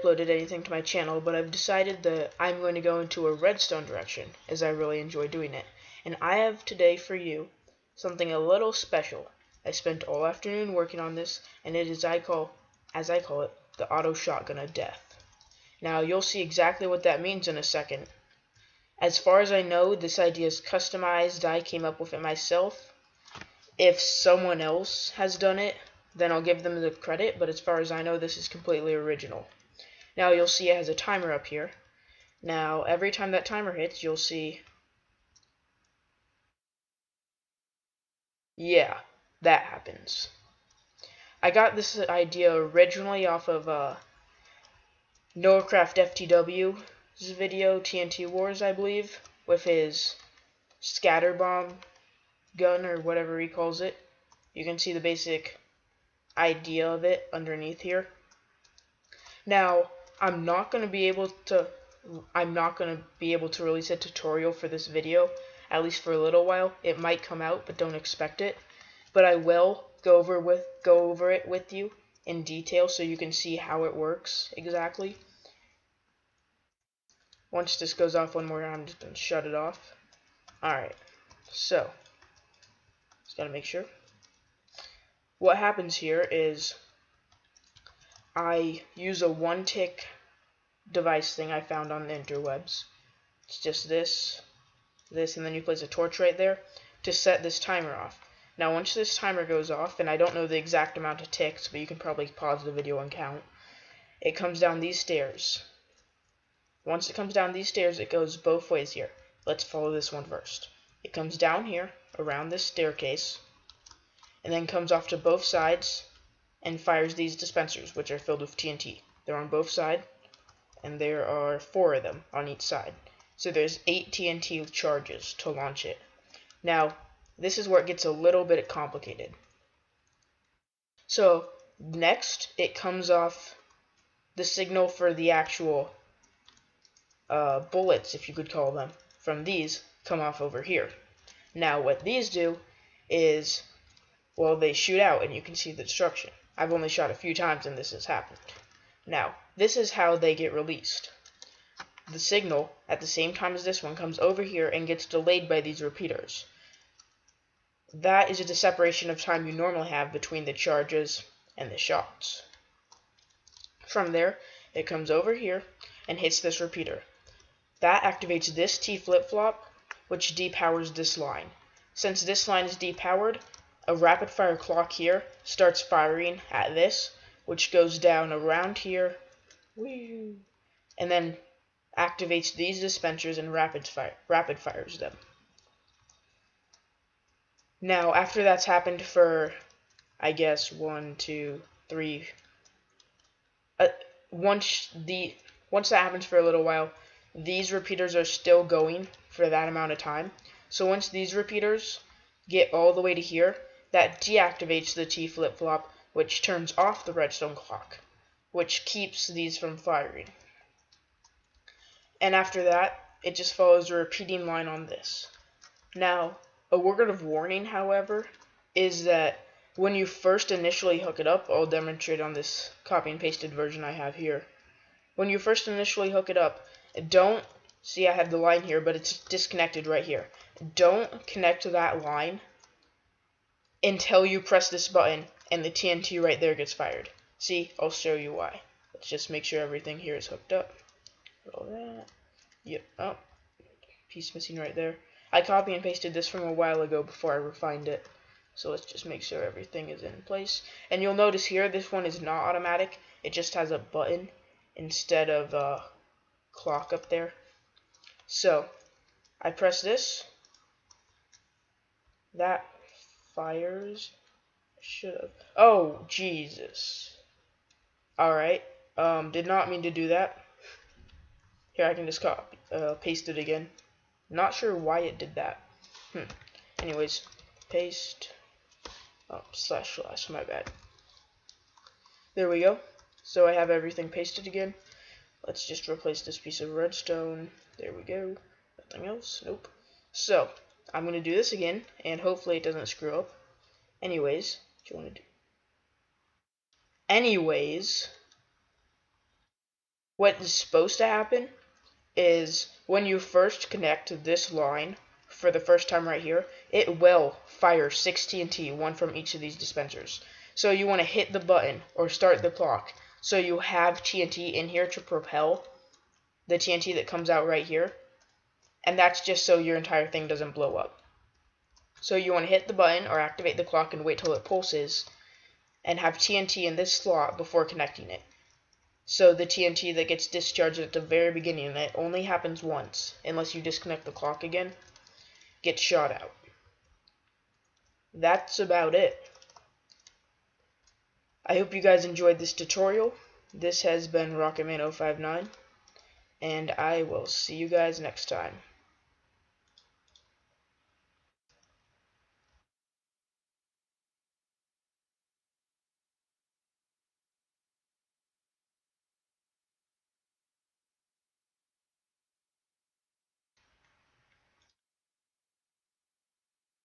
uploaded anything to my channel, but I've decided that I'm going to go into a redstone direction, as I really enjoy doing it. And I have today for you something a little special. I spent all afternoon working on this, and it is, as I call it, the auto shotgun of death. Now, you'll see exactly what that means in a second. As far as I know, this idea is customized. I came up with it myself. If someone else has done it, then I'll give them the credit, but as far as I know, this is completely original. Now you'll see it has a timer up here. Now every time that timer hits, you'll see, yeah, that happens. I got this idea originally off of NoahCraftFTW's video, TNT Wars, I believe, with his scatter bomb gun or whatever he calls it. You can see the basic idea of it underneath here. Now, I'm not going to be able to release a tutorial for this video, at least for a little while. It might come out, but don't expect it. But I will go over it with you in detail so you can see how it works exactly. Once this goes off one more time, I'm just going to shut it off. Alright, so just gotta make sure. What happens here is I use a one-tick device thing I found on the interwebs. It's just this, and then you place a torch right there to set this timer off. Now once this timer goes off, and I don't know the exact amount of ticks, but you can probably pause the video and count, it comes down these stairs. Once it comes down these stairs, it goes both ways here. Let's follow this one first. It comes down here, around this staircase, and then comes off to both sides and fires these dispensers, which are filled with TNT. They're on both sides, and there are 4 of them on each side. So there's 8 TNT charges to launch it. Now, this is where it gets a little bit complicated. So, next, it comes off the signal for the actual bullets, if you could call them, from these come off over here. Now, what these do is, well, they shoot out, and you can see the destruction. I've only shot a few times, and this has happened. Now, this is how they get released. The signal, at the same time as this one, comes over here and gets delayed by these repeaters. That is the separation of time you normally have between the charges and the shots. From there, it comes over here and hits this repeater. That activates this T flip-flop, which depowers this line. Since this line is depowered, a rapid-fire clock here starts firing at this, which goes down around here, and then activates these dispensers and rapid fires them. Now, after that's happened for, I guess, 1, 2, 3. Once that happens for a little while, these repeaters are still going for that amount of time. So once these repeaters get all the way to here, that deactivates the T flip-flop, which turns off the redstone clock, which keeps these from firing. And after that, it just follows a repeating line on this. Now, a word of warning, however, is that when you first initially hook it up, I'll demonstrate on this copy and pasted version I have here. When you first initially hook it up, don't, see I have the line here, but it's disconnected right here. Don't connect to that line until you press this button and the TNT right there gets fired. See, I'll show you why. Let's just make sure everything here is hooked up. All that. Yep. Oh, piece missing right there. I copy and pasted this from a while ago before I refined it. So let's just make sure everything is in place. And you'll notice here, this one is not automatic. It just has a button instead of a clock up there. So, I press this. That fires. Should have. Oh, Jesus. Alright. Did not mean to do that. Here, I can just copy, paste it again. Not sure why it did that. Anyways, paste. Oh, slash, my bad. There we go. So I have everything pasted again. Let's just replace this piece of redstone. There we go. Nothing else. Nope. So, I'm going to do this again, and hopefully it doesn't screw up. Anyways, what you want to do? Anyways, what is supposed to happen is when you first connect this line for the first time right here, it will fire 6 TNT, one from each of these dispensers. So you want to hit the button or start the clock so you have TNT in here to propel the TNT that comes out right here, and that's just so your entire thing doesn't blow up. So you want to hit the button or activate the clock and wait till it pulses and have TNT in this slot before connecting it. So the TNT that gets discharged at the very beginning, and it only happens once unless you disconnect the clock again, gets shot out. That's about it. I hope you guys enjoyed this tutorial. This has been RocketMan059, and I will see you guys next time.